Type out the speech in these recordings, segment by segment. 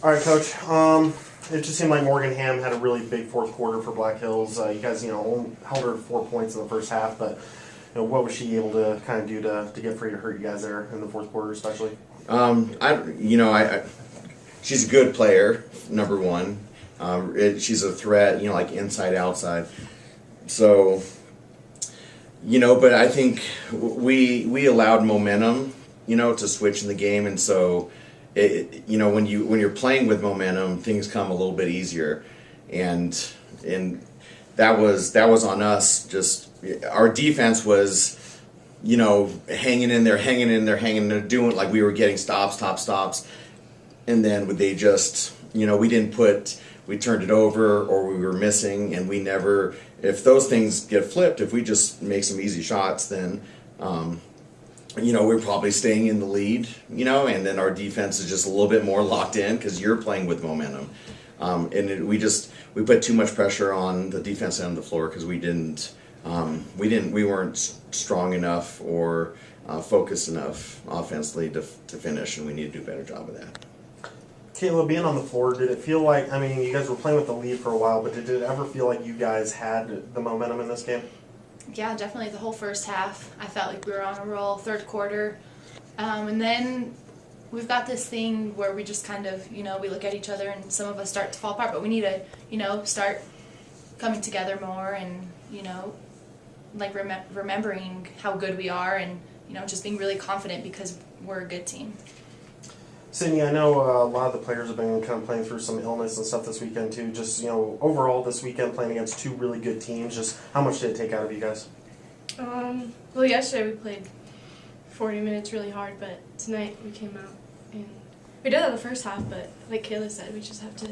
All right, Coach. It just seemed like Morgan Ham had a really big fourth quarter for Black Hills. You guys, only held her to 4 points in the first half, but what was she able to kind of do to get free to hurt you guys there in the fourth quarter, especially? She's a good player. Number one, she's a threat. Like inside outside. So, but I think we allowed momentum, to switch in the game, and so. When you're playing with momentum, things come a little bit easier, and that was on us. Just our defense was, hanging in there, doing like we were getting stops, and then they just, we turned it over or we were missing, and we never. If those things get flipped, if we just make some easy shots, then. We're probably staying in the lead, and then our defense is just a little bit more locked in because you're playing with momentum. We put too much pressure on the defense end of the floor because we weren't strong enough or focused enough offensively to finish, and we need to do a better job of that. Kayla, being on the floor, did it feel like, you guys were playing with the lead for a while, but did it ever feel like you guys had the momentum in this game? Yeah, definitely the whole first half. I felt like we were on a roll. Third quarter. And then we've got this thing where we just kind of, we look at each other and some of us start to fall apart. But we need to, start coming together more and, remembering how good we are and, just being really confident because we're a good team. Sydney, I know a lot of the players have been kind of playing through some illness and stuff this weekend too. Just, overall this weekend playing against two really good teams, just how much did it take out of you guys? Well, yesterday we played 40 minutes really hard, but tonight we came out and we did that the first half, but like Kayla said, we just have to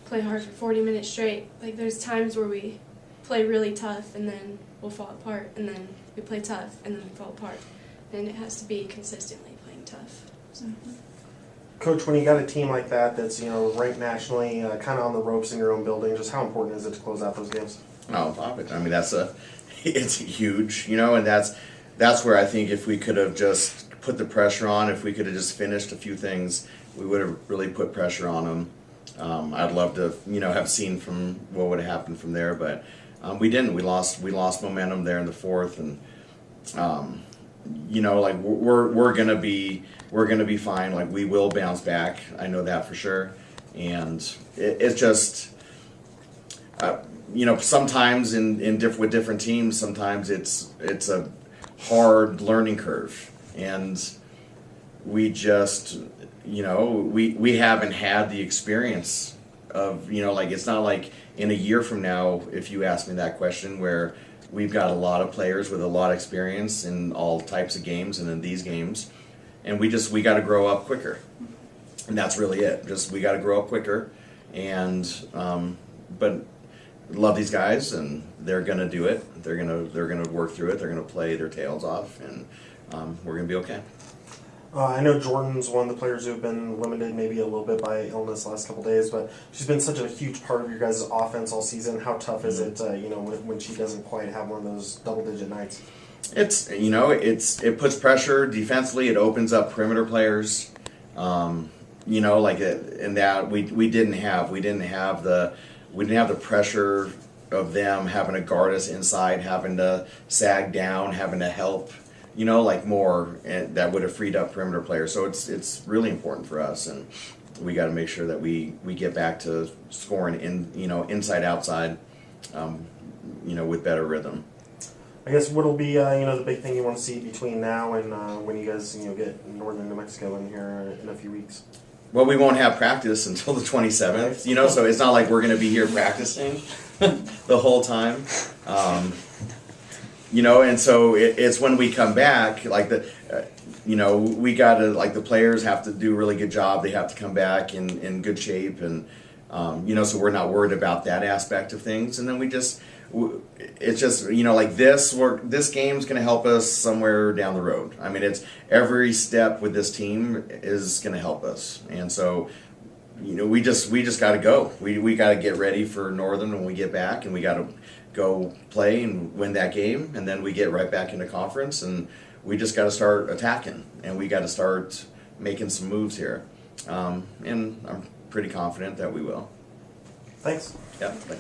play hard for 40 minutes straight. Like there's times where we play really tough and then we'll fall apart, and then we play tough and then we fall apart. And it has to be consistently playing tough. So. Coach, when you got a team like that that's ranked nationally, kind of on the ropes in your own building, just how important is it to close out those games? Oh, it's huge, and that's where I think if we could have just put the pressure on, if we could have just finished a few things, we would have really put pressure on them. I'd love to, have seen from what would have happened from there, but we didn't. We lost momentum there in the fourth, and we're gonna be fine. Like we will bounce back. I know that for sure. And it's just, sometimes with different teams, sometimes it's a hard learning curve, and we just, we haven't had the experience of, it's not like in a year from now, if you ask me that question, where we've got a lot of players with a lot of experience in all types of games and in these games. And we got to grow up quicker, and that's really it. Just we got to grow up quicker, and but love these guys, and they're gonna do it. They're gonna work through it. They're gonna play their tails off, and we're gonna be okay. I know Jordan's one of the players who have been limited maybe a little bit by illness the last couple of days, but she's been such a huge part of your guys' offense all season. How tough is it, when she doesn't quite have one of those double-digit nights? It puts pressure defensively. It opens up perimeter players. And that we didn't have the pressure of them having to guard us inside, having to sag down, having to help. More, and that would have freed up perimeter players. So it's really important for us, and we got to make sure that we get back to scoring inside outside, with better rhythm. I guess what'll be the big thing you want to see between now and when you guys get northern New Mexico in here in a few weeks? Well, we won't have practice until the 27th, so it's not like we're going to be here practicing the whole time. And so it's when we come back, like we gotta, like the players have to do a really good job. They have to come back in good shape, and so we're not worried about that aspect of things. And then it's just like this game's gonna help us somewhere down the road. It's every step with this team is gonna help us, and so. We just got to go. We got to get ready for Northern when we get back, and we got to go play and win that game, and then we get right back into conference, and we just got to start attacking, and we got to start making some moves here. And I'm pretty confident that we will. Thanks. Yeah, thanks.